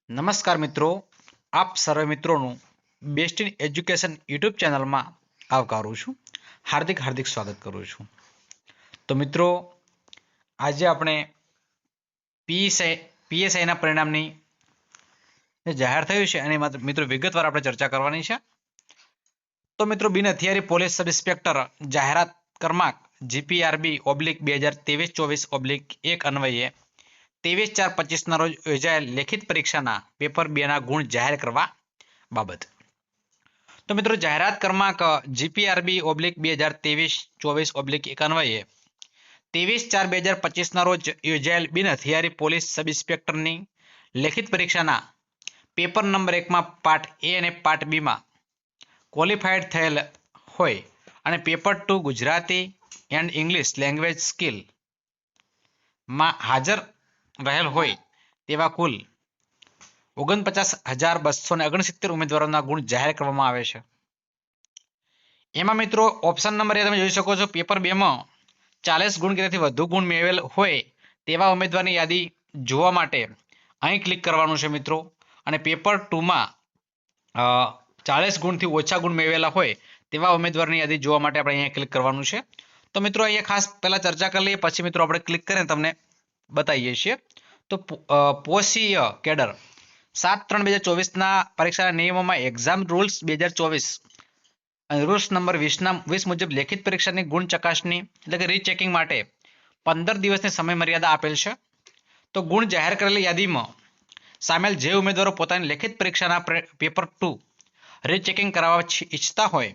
નમસ્કાર મિત્રો, આપ સર્વે મિત્રોનું બેસ્ટ ઇન એજ્યુકેશન યુટ્યુબ ચેનલમાં આવકારું છું. હાર્દિક હાર્દિક સ્વાગત કરું છું. તો મિત્રો, આજે આપણે પીએસઆઈના પરિણામની જાહેર થયું છે અને મિત્રો વિગતવાર આપણે ચર્ચા કરવાની છે. તો મિત્રો, બિન હથિયારી પોલીસ સબ ઇન્સ્પેક્ટર જાહેરાત ક્રમાંક GPRB/2023-24/1 અન્વયે 23/4/25 રોજ યોજાયેલ લેખિત પરીક્ષાના પેપર 2ના ગુણ જાહેર કરવા બાબત. તો મિત્રો, જાહેરાત ક્રમાંક GPRB/2023-24/1 અન્વયે 23/4/2025 રોજ યોજાયેલ બિન હથિયારી પોલીસ સબ ઇન્સ્પેક્ટરની લેખિત પરીક્ષાના પેપર નંબર 1માં પાર્ટ એ અને પાર્ટ બીમાં ક્વોલિફાઈડ થયેલ હોય અને paper 2 Gujarati and English language સ્કિલમાં હાજર રહેલ હોય તેવા કુલ 49,269 ઉમેદવારોના ગુણ જાહેર કરવામાં આવે છે. એમાં મિત્રો ઓપ્શન નંબર એ તમે જોઈ શકો છો, પેપર 2માં 40 ગુણ કે તેથી વધુ ગુણ મેળવેલ હોય તેવા ઉમેદવારની યાદી જોવા માટે અહીં ક્લિક કરવાનું છે મિત્રો. અને પેપર 2માં 40 ગુણથી ઓછા ગુણ મેળવેલા હોય તેવા ઉમેદવારની યાદી જોવા માટે આપણે અહીંયા ક્લિક કરવાનું છે. તો મિત્રો, અહીંયા ખાસ પહેલા ચર્ચા કરી લઈએ, પછી મિત્રો આપણે ક્લિક કરીને તમને બતાવીએ છીએ. તો પોસીય કેડર 7/3/2024ના પરીક્ષાના નિયમોમાં એક્ઝામ રૂલ્સ 2024 રૂલ્સ નંબર 20 મુજબ લેખિત પરીક્ષાની ગુણ ચકાસણી એટલે કે રીચેકિંગ માટે 15 દિવસની સમય મર્યાદા આપેલ છે. તો ગુણ જાહેર કરેલી યાદીમાં સામેલ જે ઉમેદવારો પોતાની લેખિત પરીક્ષાના પેપર 2 રીચેકિંગ કરાવવા ઈચ્છતા હોય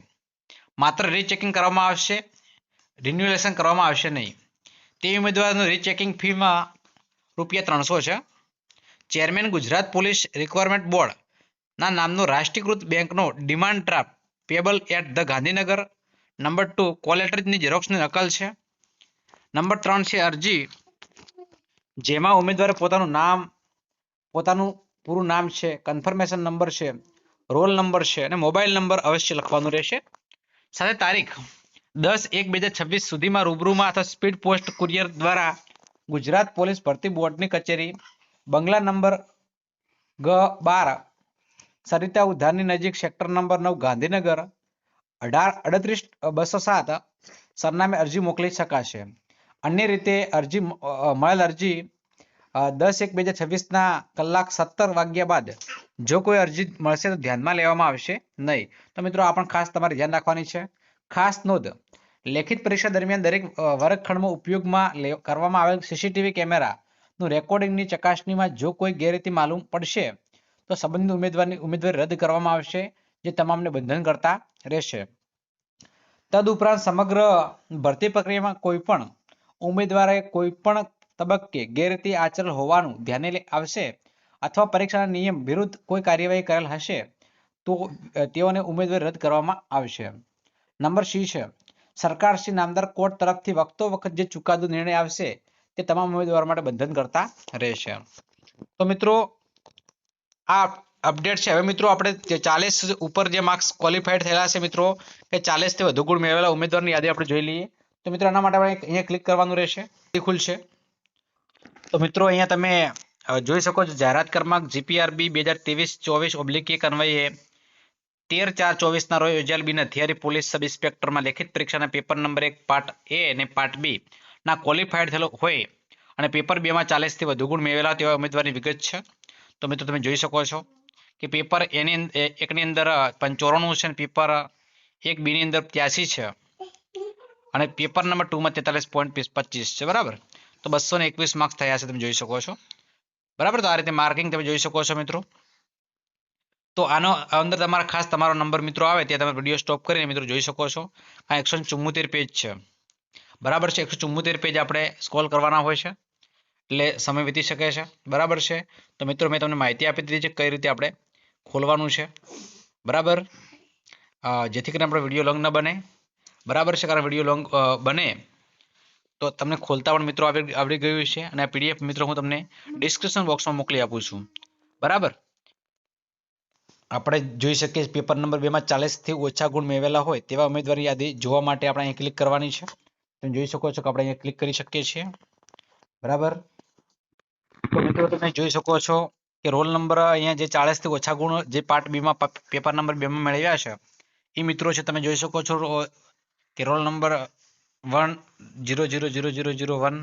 માત્ર રીચેકિંગ કરવામાં આવશે, રિન્યુએશન કરવામાં આવશે નહીં. તે ઉમેદવારનું રીચેકિંગ ફીમાં ₹300 છે. ચેરમેન ગુજરાત પોલીસ રિક્વાયરમેન્ટ બોર્ડના નામનો રાષ્ટ્રીયકૃત બેંકનો demand draft payable at the Gandhinagar. Number 2 call લેટરની ઝેરોક્ષની નકલ છે. નંબર 3 છે અરજી, જેમાં ઉમેદવારે પોતાનું પૂરું નામ છે, કન્ફર્મેશન નંબર છે, રોલ નંબર છે અને મોબાઈલ નંબર અવશ્ય લખવાનું રહેશે. સાથે તારીખ 10/1/2026 સુધીમાં રૂબરૂમાં અથવા સ્પીડ પોસ્ટ કુરિયર દ્વારા ગુજરાત પોલીસ ભરતી બોર્ડની કચેરી, બંગલા નંબર G12, સરિતા ઉદ્યાનની નજીક, સેક્ટર નંબર 9, ગાંધીનગર 18-38-207 સરનામે અરજી મોકલી શકાશે. અન્ય રીતે મળેલ અરજી 10/1/2026ના કલાક 17 વાગ્યા બાદ જો કોઈ અરજી મળશે તો ધ્યાનમાં લેવામાં આવશે નહીં. તો મિત્રો, આ પણ ખાસ તમારે ધ્યાન રાખવાની છે. ખાસ નોંધ, લેખિત પરીક્ષા દરમિયાન દરેક વર્ગખંડમાં ઉપયોગમાં કરવામાં આવેલ સીસીટીવી કેમેરાનું રેકોર્ડિંગની ચકાસણીમાં જો કોઈ ગેરરીતિ માલુમ પડશે તો સંબંધિત ઉમેદવારી રદ કરવામાં આવશે, જે તમામને બંધન કરતા રહેશે. તદુપરાંત સમગ્ર ભરતી પ્રક્રિયામાં કોઈ પણ ઉમેદવારે કોઈ પણ તબક્કે ગેરરીતિ આચરેલ હોવાનું ધ્યાને આવશે અથવા પરીક્ષાના નિયમ વિરુદ્ધ કોઈ કાર્યવાહી કરેલ હશે તો તેઓને ઉમેદવારી રદ કરવામાં આવશે. નંબર C છે, સરકારશ્રી નામદાર કોર્ટ તરફથી વખતો વખત જે ચુકાદો નિર્ણય આવશે તે તમામ ઉમેદવારો માટે બંધન કરતા રહેશે. તો મિત્રો, આ અપડેટ છે. હવે મિત્રો, આપણે 40 ઉપર જે માર્ક્સ ક્વોલિફાઈડ થયેલા છે મિત્રો, કે 40 થી વધુ ગુણ મેળવેલા ઉમેદવારની યાદી આપણે જોઈ લઈએ. તો મિત્રો, એના માટે આપણે અહીંયા ક્લિક કરવાનું રહેશે, ખુલશે. તો મિત્રો, અહીંયા તમે જોઈ શકો છો, જાહેરાત ક્રમાંક GPRB/2023-24/1 અન્વયે 13/4/24ના રોજ યોજાયેલ બિન હથિયારી પોલીસ સબ ઇન્સ્પેક્ટરમાં લેખિત પરીક્ષાના પેપર નંબર 1 પાર્ટ એ અને પાર્ટ બી ના ક્વોલિફાઈડ થયેલો હોય અને પેપર 2માં 40 થી વધુ ગુણ મેળવેલા તેવા ઉમેદવારની વિગત છે. તો મિત્રો, તમે જોઈ શકો છો કે પેપર એકની અંદર 94 છે અને પેપર 1B ની અંદર 83 છે અને પેપર નંબર 2માં 43.25 છે. બરાબર. તો 221 માર્ક્સ થયા છે, તમે જોઈ શકો છો. બરાબર. તો આ રીતે માર્કિંગ તમે જોઈ શકો છો મિત્રો. તો આનો અંદર ખાસ તમારો નંબર મિત્રો આવે ત્યાં તમે વિડીયો સ્ટોપ કરીને મિત્રો જોઈ શકો છો. આ 174 પેજ છે. બરાબર છે. 174 પેજ આપણે સ્ક્રોલ કરવાના હોય છે એટલે સમય વીતી શકે છે. બરાબર છે. તો મિત્રો, મેં તમને માહિતી આપી દીધી છે કઈ રીતે આપણે ખોલવાનું છે. બરાબર, જેથી કરીને આપણો વિડીયો લોંગ ન બને. બરાબર છે. કારણ વિડીયો લોંગ બને તો તમને ખોલતા પણ મિત્રો આવડી ગયું છે અને આ PDF મિત્રો હું તમને ડિસ્ક્રિપ્શન બોક્સમાં મોકલી આપું છું. બરાબર. આપણે જોઈ શકીએ પેપર નંબર 2માં 40 થી ઓછા ગુણ મેળવેલા હોય તેવા ઉમેદવારની યાદી જોવા માટે આપણે અહીં ક્લિક કરવાની છે. તમે જોઈ શકો છો કે આપણે અહીંયા ક્લિક કરી શકીએ છીએ. બરાબર. તો મિત્રો, તમે જોઈ શકો છો કે રોલ નંબર અહીંયા જે 40 થી ઓછા ગુણ જે પાર્ટ બી માં પેપર નંબર 2 માં મેળવ્યા છે એ મિત્રો છે તમે જોઈ શકો છો કે રોલ નંબર 1000001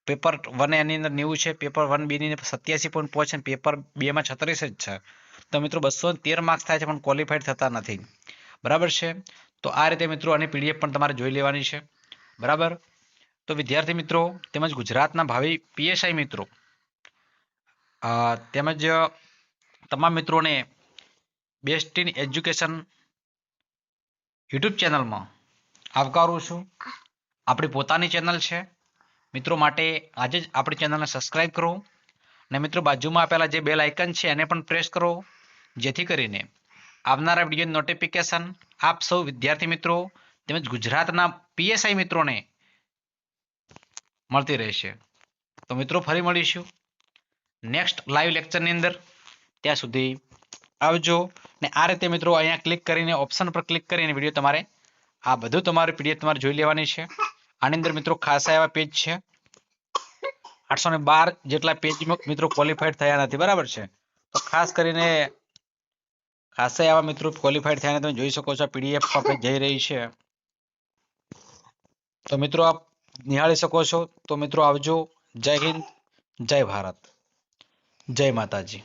પેપર 1 એની અંદર 90 છે, પેપર 1 બી ની 87.5 છે, પેપર 2 માં 36 જ છે. તો મિત્રો 213 માર્ક્સ થાય છે પણ ક્વોલિફાઈડ થતા નથી. બરાબર છે. તો આ રીતે મિત્રો આની પીડીએફ પણ તમારે જોઈ લેવાની છે. બરાબર. તો વિદ્યાર્થી મિત્રો તેમજ ગુજરાતના ભાવિ પીએસઆઈ મિત્રો તેમજ તમામ મિત્રોને બેસ્ટ ઇન એજ્યુકેશન યુટ્યુબ ચેનલમાં આવકારું છું. આપણી પોતાની ચેનલ છે. મિત્રો માટે આજે જ આપણી ચેનલને સબસ્ક્રાઇબ કરો અને મિત્રો બાજુમાં આપેલા જે બેલ આઇકન છે એને પણ પ્રેસ કરો, જેથી કરીને આવનારા વિડીયો નોટિફિકેશન આપ સૌ વિદ્યાર્થી મિત્રો તેમજ ગુજરાતના પીએસઆઈ મિત્રોને મળતી રહેશે. તો મિત્રો ફરી મળીશું નેક્સ્ટ લાઈવ લેક્ચરની અંદર. ત્યાં સુધી આવજો. ને આ રીતે મિત્રો અહીંયા ક્લિક કરીને ઓપ્શન પર ક્લિક કરીને વિડીયો તમારે આ બધું તમારે પીડીએફ તમારે જોઈ લેવાની છે. આની અંદર મિત્રો ખાસા એવા પેજ છે, 812 જેટલા પેજ મિત્રો ક્વોલિફાઈડ થયા નથી. બરાબર છે. તો ખાસ કરીને ખાસા એવા મિત્રો ક્વોલિફાઈડ થયા તમે જોઈ શકો છો. પીડીએફ આપણે જઈ રહી છે. તો મિત્રો આપ નિહાળી શકો છો. તો મિત્રો આવજો. જય હિન્દ, જય ભારત, જય માતાજી.